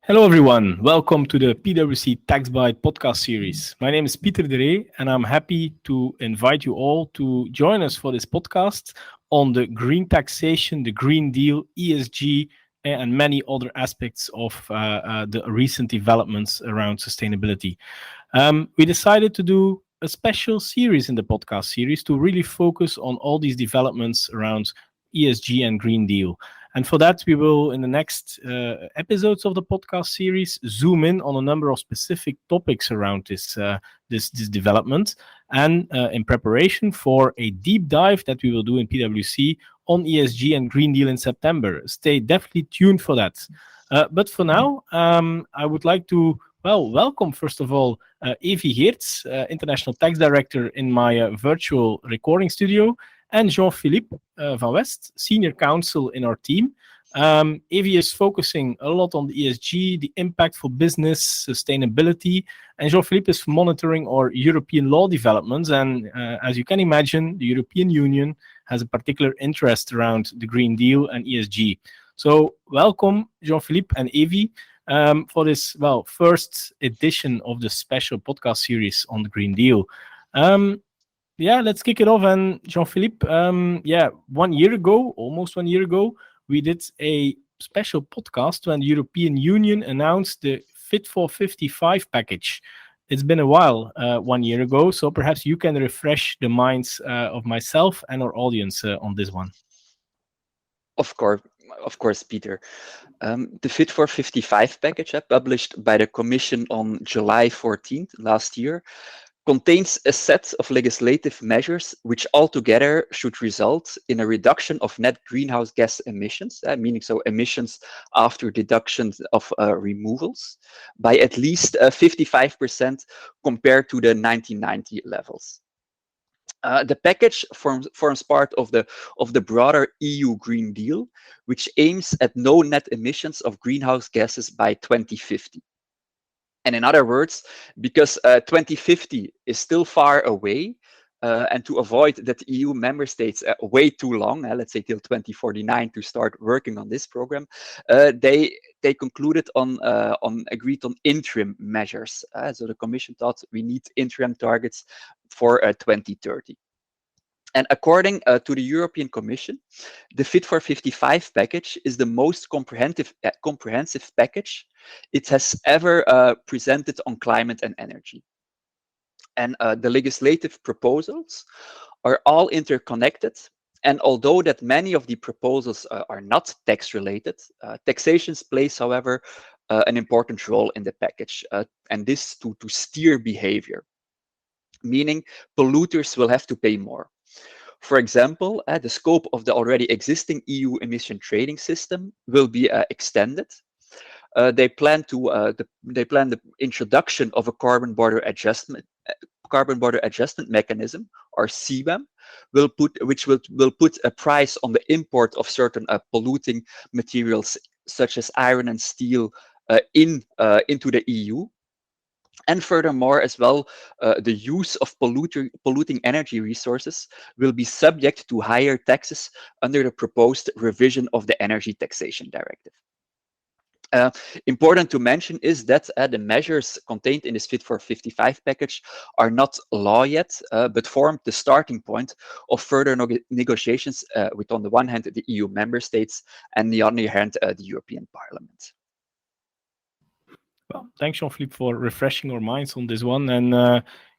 Hello, everyone. Welcome to the PwC Tax Bite podcast series. My name is Pieter de Ree, and I'm happy to invite you all to join us for this podcast on the green taxation, the Green Deal, ESG, and many other aspects of the recent developments around sustainability. We decided to do a special series in the podcast series to really focus on all these developments around ESG and Green Deal. And for that, we will, in the next episodes of the podcast series, zoom in on a number of specific topics around this development, and in preparation for a deep dive that we will do in PwC on ESG and Green Deal in September. Stay definitely tuned for that. But for now, I would like to welcome first of all Evie Geerts, International Tax Director in my virtual recording studio, and Jean-Philippe van West, Senior Counsel in our team. Evie is focusing a lot on the ESG, the impact for business, sustainability, and Jean-Philippe is monitoring our European law developments. And as you can imagine, the European Union has a particular interest around the Green Deal and ESG. So welcome, Jean-Philippe and Evie, for this, first edition of the special podcast series on the Green Deal. Let's kick it off. And Jean-Philippe, almost 1 year ago, we did a special podcast when the European Union announced the Fit for 55 package. It's been a while, 1 year ago, so perhaps you can refresh the minds of myself and our audience on this one. Of course, Peter. The Fit for 55 package, published by the Commission on July 14th last year, contains a set of legislative measures which altogether should result in a reduction of net greenhouse gas emissions, meaning so emissions after deductions of removals, by at least 55% compared to the 1990 levels. The package forms part of the broader EU Green Deal, which aims at no net emissions of greenhouse gases by 2050. And in other words, because 2050 is still far away, and to avoid that EU member states wait too long, let's say till 2049 to start working on this program, they concluded agreed on interim measures. So the Commission thought we need interim targets for 2030. And according to the European Commission, the Fit for 55 package is the most comprehensive package it has ever presented on climate and energy. And the legislative proposals are all interconnected. And although that many of the proposals are not tax-related, taxation plays, however, an important role in the package, and this to steer behavior, meaning polluters will have to pay more. For example, the scope of the already existing EU emission trading system will be extended. They plan the introduction of a carbon border adjustment mechanism, or CBAM, which will put a price on the import of certain polluting materials such as iron and steel into the EU. And furthermore, as well, the use of polluting energy resources will be subject to higher taxes under the proposed revision of the Energy Taxation Directive. Important to mention is that the measures contained in this Fit for 55 package are not law yet, but form the starting point of further negotiations with, on the one hand, the EU member states, and on the other hand, the European Parliament. Well, thanks, Jean-Philippe, for refreshing our minds on this one. And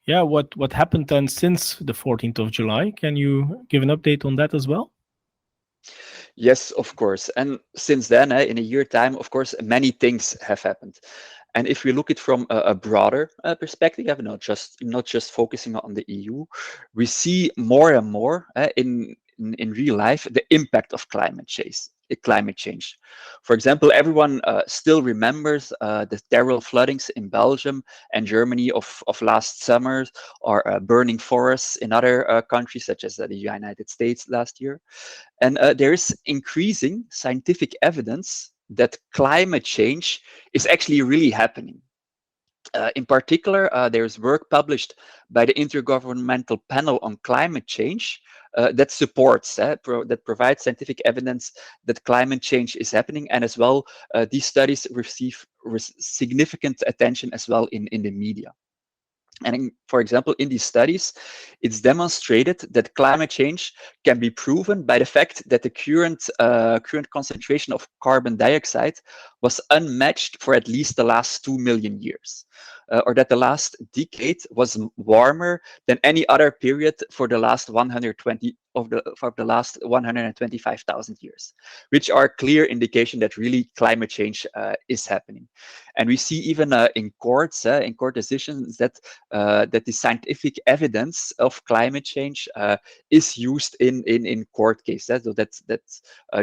what happened then since the 14th of July? Can you give an update on that as well? Yes, of course. And since then, in a year time, of course, many things have happened. And if we look at it from a broader perspective, not just focusing on the EU, we see more and more in real life the impact of climate change. For example, everyone still remembers the terrible floodings in Belgium and Germany of last summer, or burning forests in other countries such as the United States last year. And there is increasing scientific evidence that climate change is actually really happening. In particular, there's work published by the Intergovernmental Panel on Climate Change that supports, that provides scientific evidence that climate change is happening, and as well, these studies receive significant attention as well in the media. And for example, in these studies, it's demonstrated that climate change can be proven by the fact that the current concentration of carbon dioxide was unmatched for at least the last 2 million years, or that the last decade was warmer than any other period for the last 125,000 years, which are clear indication that really climate change is happening. And we see even in court decisions that the scientific evidence of climate change is used in court cases, so that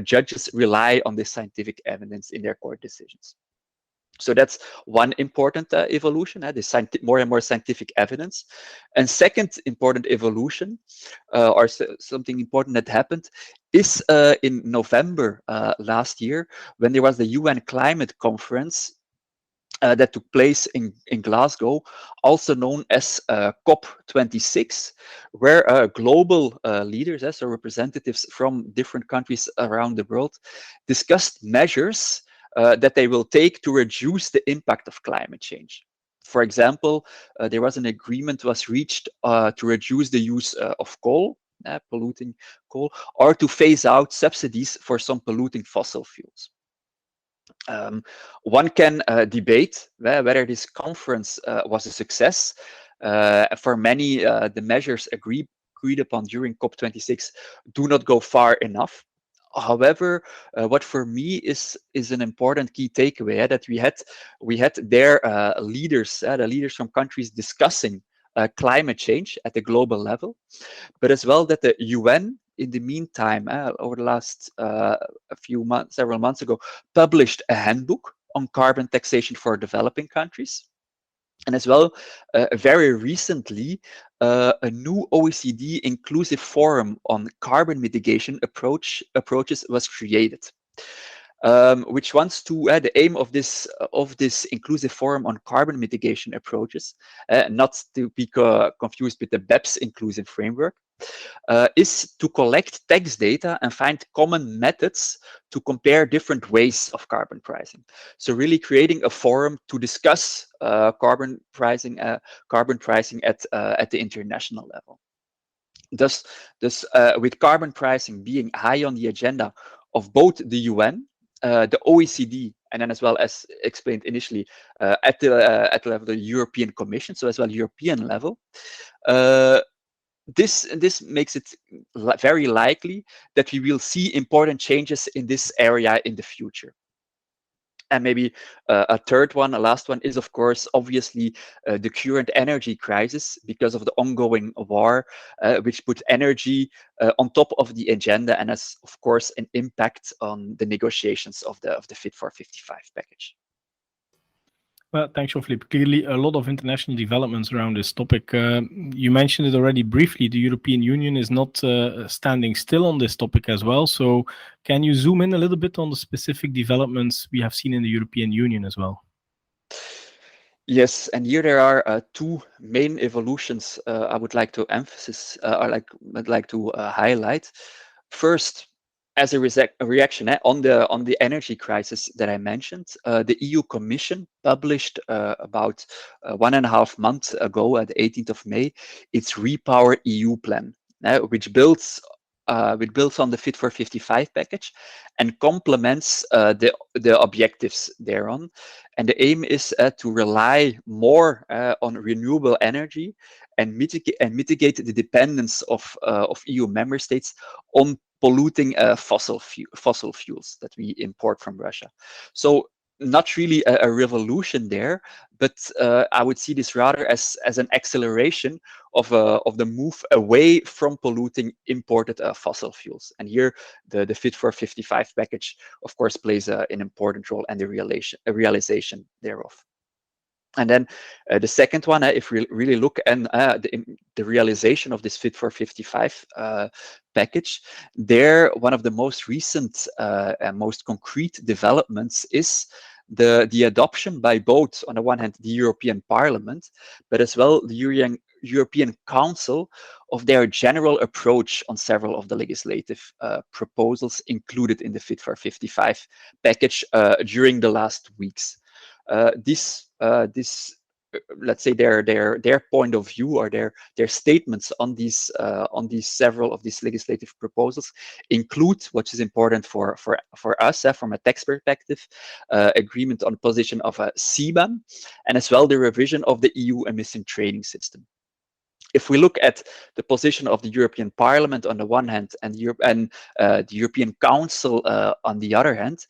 judges rely on this scientific evidence in their court decisions. So that's one important evolution, the more and more scientific evidence. And second important evolution, or something important that happened, is in November last year, when there was the UN Climate Conference that took place in Glasgow, also known as COP26, where global leaders, so representatives from different countries around the world, discussed measures that they will take to reduce the impact of climate change. For example, there was an agreement was reached to reduce the use of coal, polluting coal, or to phase out subsidies for some polluting fossil fuels. One can debate whether this conference was a success. For many, the measures agreed upon during COP26 do not go far enough. However, what for me is an important key takeaway, that we had their leaders, the leaders from countries discussing climate change at the global level, but as well that the UN, in the meantime, over the last several months ago, published a handbook on carbon taxation for developing countries. And as well, very recently, a new OECD inclusive forum on carbon mitigation approaches was created. Which wants to the aim of this inclusive forum on carbon mitigation approaches, not to be confused with the BEPS inclusive framework, is to collect tax data and find common methods to compare different ways of carbon pricing. So really creating a forum to discuss carbon pricing at the international level. Thus, with carbon pricing being high on the agenda of both the UN, the OECD, and then as well as explained initially at the level of the European Commission, so as well European level, this makes it very likely that we will see important changes in this area in the future. And maybe a third one, a last one, is of course obviously the current energy crisis, because of the ongoing war, which put energy on top of the agenda, and has of course an impact on the negotiations of the Fit for 55 package. Well, thanks, Jean-Philippe. Clearly, a lot of international developments around this topic. You mentioned it already briefly. The European Union is not standing still on this topic as well. So can you zoom in a little bit on the specific developments we have seen in the European Union as well? Yes, and here there are two main evolutions I would like to emphasize, or I'd like to highlight. First, as a reaction on the energy crisis that I mentioned, the EU Commission published about 1.5 months ago, at the 18th of May, its Repower EU plan, which builds on the Fit for 55 package and complements the objectives thereon. And the aim is to rely more on renewable energy and mitigate the dependence of EU member states on polluting fossil fuels that we import from Russia. So not really a revolution there, but I would see this rather as an acceleration of the move away from polluting imported fossil fuels. And here the Fit for 55 package, of course, plays an important role, and the realization thereof. And then the second one, if we really look at the realization of this Fit for 55 package, there one of the most recent and most concrete developments is the adoption by both, on the one hand, the European Parliament, but as well the European Council of their general approach on several of the legislative proposals included in the Fit for 55 package during the last weeks. This let's say their point of view or their statements on these several of these legislative proposals include, which is important for us from a tax perspective, agreement on the position of a CBAM, and as well the revision of the EU emission trading system. If we look at the position of the European Parliament on the one hand and the European Council on the other hand,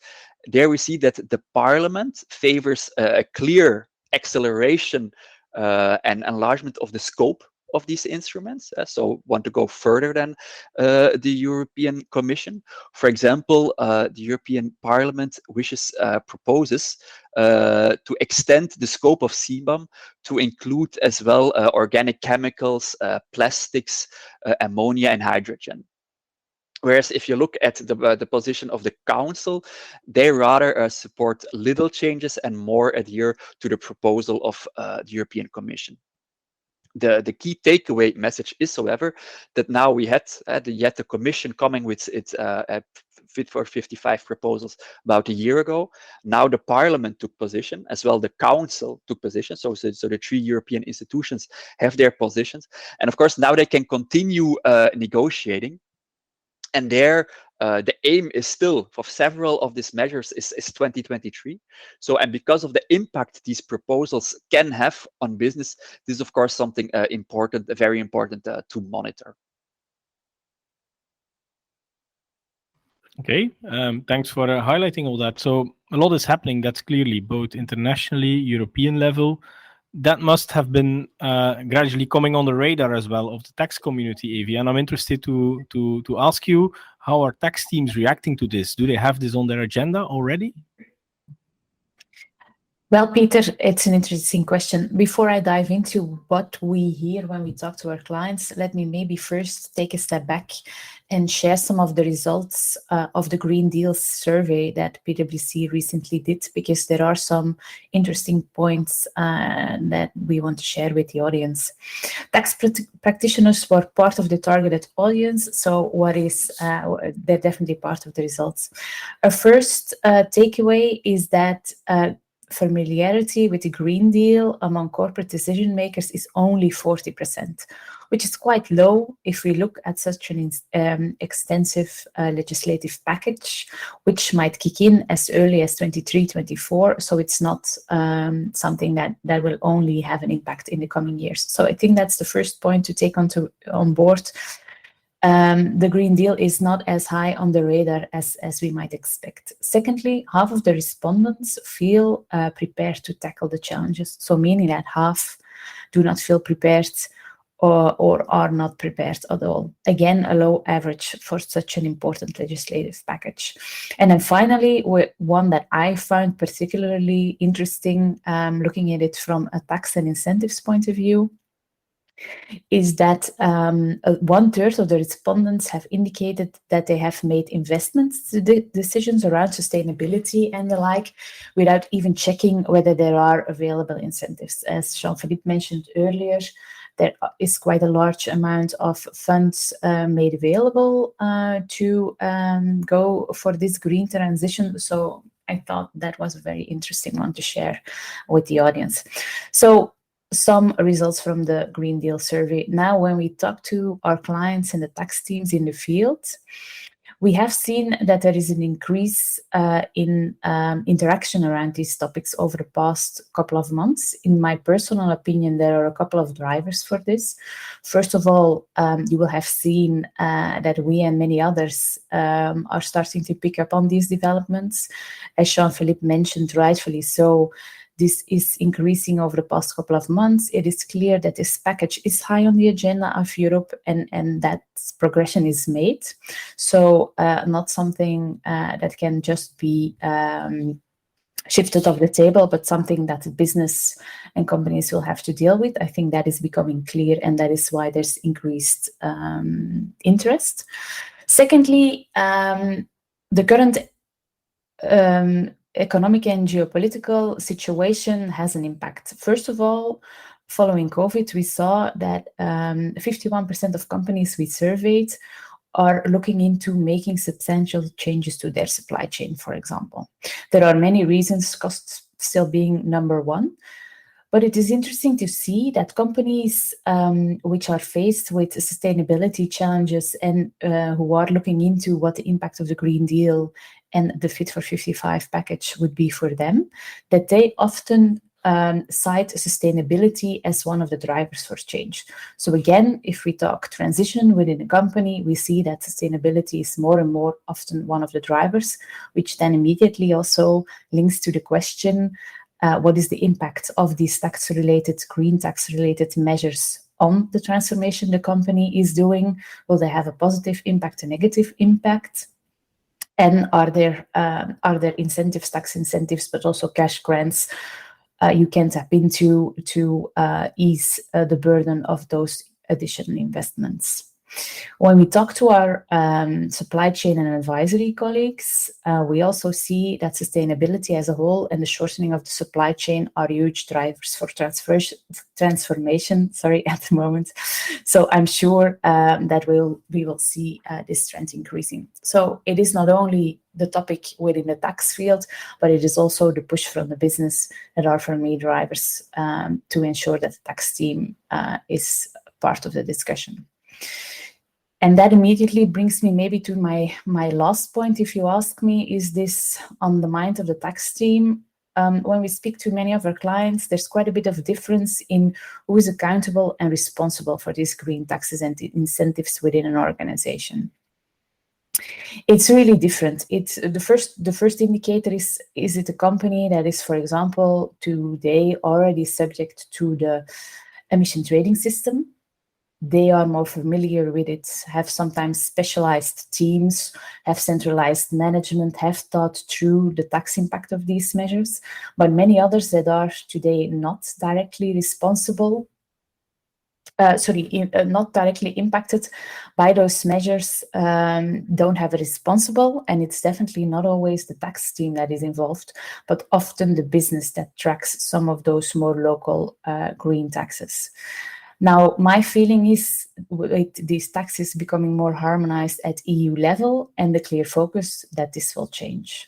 there we see that the Parliament favors a clear acceleration and enlargement of the scope of these instruments, so want to go further than the European Commission. For example, the European Parliament proposes to extend the scope of CBAM to include as well organic chemicals, plastics, ammonia, and hydrogen. Whereas if you look at the position of the Council, they rather support little changes and more adhere to the proposal of the European Commission. The key takeaway message is, however, that now we had the Commission coming with its Fit for 55 proposals about a year ago. Now the Parliament took position, as well the Council took position. So the three European institutions have their positions. And of course, now they can continue negotiating. And there, the aim is still for several of these measures is 2023. So, and because of the impact these proposals can have on business, this is of course something important, very important to monitor. Okay, thanks for highlighting all that. So a lot is happening. That's clearly both internationally, European level. That must have been gradually coming on the radar as well of the tax community, Avi. And I'm interested to ask you, how are tax teams reacting to this? Do they have this on their agenda already? Well, Peter, it's an interesting question. Before I dive into what we hear when we talk to our clients, let me maybe first take a step back and share some of the results of the Green Deal survey that PwC recently did, because there are some interesting points that we want to share with the audience. Tax practitioners were part of the targeted audience, so they're definitely part of the results. Our first takeaway is that familiarity with the Green Deal among corporate decision makers is only 40%, which is quite low if we look at such an extensive legislative package, which might kick in as early as 23-24. So it's not something that will only have an impact in the coming years. So I think that's the first point to take on board. The Green Deal is not as high on the radar as we might expect. Secondly, half of the respondents feel prepared to tackle the challenges. So meaning that half do not feel prepared or are not prepared at all. Again, a low average for such an important legislative package. And then finally, one that I found particularly interesting, looking at it from a tax and incentives point of view, is that 1/3 of the respondents have indicated that they have made investments decisions around sustainability and the like without even checking whether there are available incentives. As Jean-Philippe mentioned earlier, there is quite a large amount of funds made available to go for this green transition. So I thought that was a very interesting one to share with the audience. So some results from the Green Deal survey. Now, when we talk to our clients and the tax teams in the field, we have seen that there is an increase in interaction around these topics over the past couple of months. In my personal opinion, there are a couple of drivers for this. First of all, you will have seen that we and many others are starting to pick up on these developments. As Jean-Philippe mentioned, rightfully so, this is increasing over the past couple of months. It is clear that this package is high on the agenda of Europe and that progression is made. So not something that can just be shifted off the table, but something that business and companies will have to deal with. I think that is becoming clear, and that is why there's increased interest. Secondly, the current economic and geopolitical situation has an impact. First of all, following COVID, we saw that 51% of companies we surveyed are looking into making substantial changes to their supply chain, for example. There are many reasons, costs still being number one. But it is interesting to see that companies which are faced with sustainability challenges and who are looking into what the impact of the Green Deal and the Fit for 55 package would be for them, that they often cite sustainability as one of the drivers for change. So again, if we talk transition within a company, we see that sustainability is more and more often one of the drivers, which then immediately also links to the question, what is the impact of these green tax-related measures on the transformation the company is doing? Will they have a positive impact, a negative impact? And are there incentives, tax incentives, but also cash grants you can tap into to ease the burden of those additional investments? When we talk to our supply chain and advisory colleagues, we also see that sustainability as a whole and the shortening of the supply chain are huge drivers for transformation, at the moment. So I'm sure that we will see this trend increasing. So it is not only the topic within the tax field, but it is also the push from the business that are for me drivers to ensure that the tax team is part of the discussion. And that immediately brings me maybe to my last point, if you ask me, is this on the mind of the tax team? When we speak to many of our clients, there's quite a bit of difference in who is accountable and responsible for these green taxes and incentives within an organization. It's really different. It's the first indicator is it a company that is, for example, today already subject to the emission trading system? They are more familiar with it, have sometimes specialized teams, have centralized management, have thought through the tax impact of these measures, but many others that are today not directly responsible, not directly impacted by those measures, don't have a responsible, and it's definitely not always the tax team that is involved, but often the business that tracks some of those more local green taxes. Now, my feeling is with these taxes becoming more harmonized at EU level and the clear focus that this will change.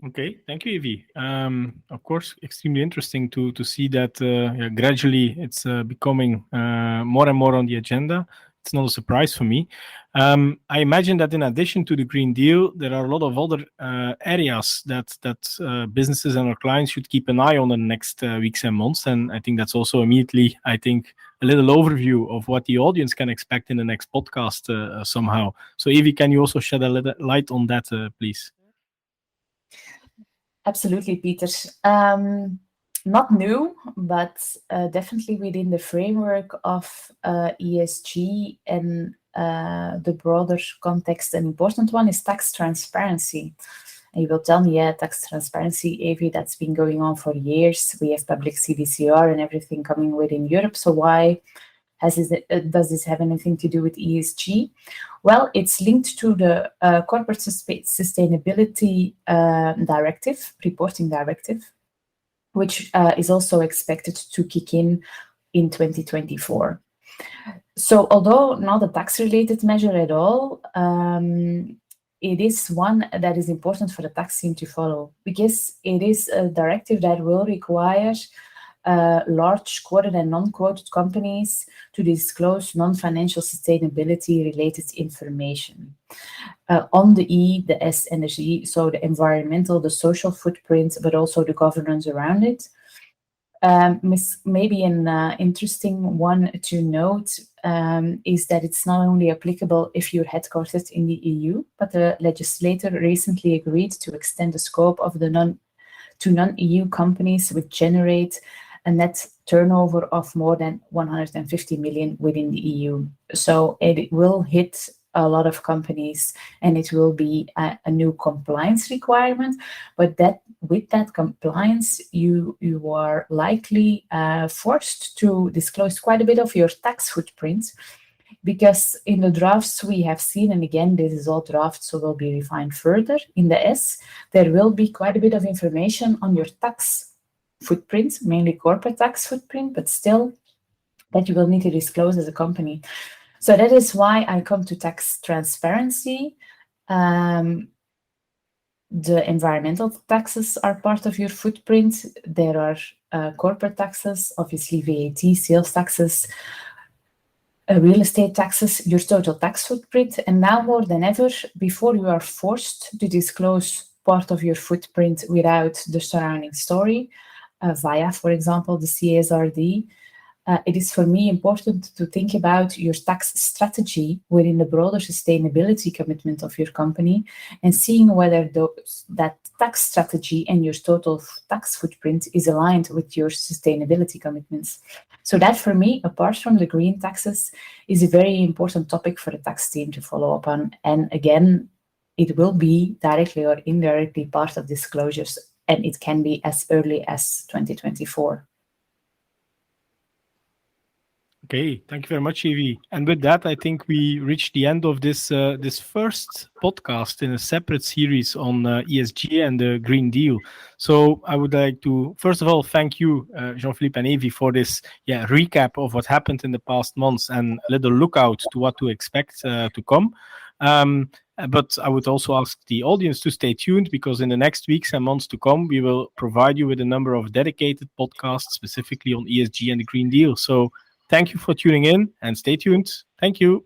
Okay, thank you, Evie. Of course, extremely interesting to see that gradually it's becoming more and more on the agenda. It's not a surprise for me. I imagine that in addition to the Green Deal, there are a lot of other areas that businesses and our clients should keep an eye on in the next weeks and months. And I think that's also immediately, a little overview of what the audience can expect in the next podcast somehow. So Evie, can you also shed a little light on that, please? Absolutely, Peter. Not new, but definitely within the framework of ESG and the broader context, an important one is tax transparency. And you will tell me, tax transparency, Evie, that's been going on for years. We have public CBCR and everything coming within Europe. So why does this have anything to do with ESG? Well, it's linked to the Corporate Sustainability Directive, reporting directive, which is also expected to kick in 2024. So although not a tax-related measure at all, it is one that is important for the tax team to follow, because it is a directive that will require large quoted and non-quoted companies to disclose non-financial sustainability-related information on the E, the S, and the G, so the environmental, the social footprint, but also the governance around it. Maybe an interesting one to note is that it's not only applicable if you're headquartered in the EU, but the legislator recently agreed to extend the scope of the non-EU companies which generate a net turnover of more than 150 million within the EU. So it will hit a lot of companies, and it will be a new compliance requirement. But with that compliance, you are likely forced to disclose quite a bit of your tax footprint, because in the drafts we have seen, and again, this is all drafts, so will be refined further. In the S, there will be quite a bit of information on your tax footprint, mainly corporate tax footprint, but still that you will need to disclose as a company. So that is why I come to tax transparency. The environmental taxes are part of your footprint. There are corporate taxes, obviously VAT, sales taxes, real estate taxes, your total tax footprint. And now more than ever, before you are forced to disclose part of your footprint without the surrounding story, via, for example, the CSRD, it is for me important to think about your tax strategy within the broader sustainability commitment of your company and seeing whether that tax strategy and your total tax footprint is aligned with your sustainability commitments. So that for me, apart from the green taxes, is a very important topic for the tax team to follow up on. And again, it will be directly or indirectly part of disclosures, and it can be as early as 2024. Okay, thank you very much, Evie. And with that, I think we reached the end of this this first podcast in a separate series on ESG and the Green Deal. So I would like to, first of all, thank you, Jean-Philippe and Evie, for this recap of what happened in the past months and a little lookout to what to expect to come. But I would also ask the audience to stay tuned, because in the next weeks and months to come, we will provide you with a number of dedicated podcasts specifically on ESG and the Green Deal. So thank you for tuning in and stay tuned. Thank you.